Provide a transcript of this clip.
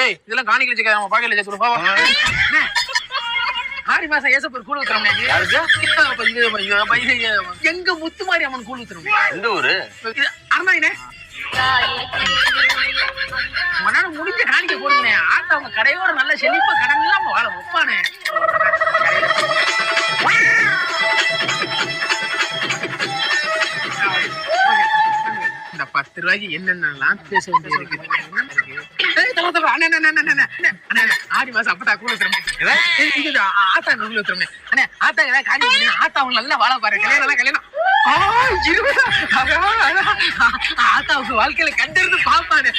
ஏய் இதெல்லாம் காணிக்கை வச்சுக்க நம்ம பாக்கல வச்சு கொடுப்பா ஆடி மாசம் ஏசப்பர் கூழ் ஊத்துறோம் எங்க முத்து மாதிரி அம்மன் கூழ் ஊத்துறோம் எந்த ஊரு அருணாயினே உன்னால முடிஞ்ச காணிக்கை போடுங்க ஆட்டா அவங்க கடையோட நல்ல செழிப்பா கடன் இல்லாம வாழ வைப்பானே இந்த 10 ரூபாய்க்கு என்னென்னலாம் பேச வேண்டியது இருக்கு ஆடி மாசம் அப்பதான் கூழ் ஊத்துறோம் ஆத்தா கூழ் ஊத்துறோம் அண்ணே ஆத்தா ஏதாவது காணி ஆத்தா அவங்க நல்லா வாழ பாரு கல்யாணம் ஆத்தாவுக்கு வாழ்க்கையில கண்டிருந்து பாப்பானு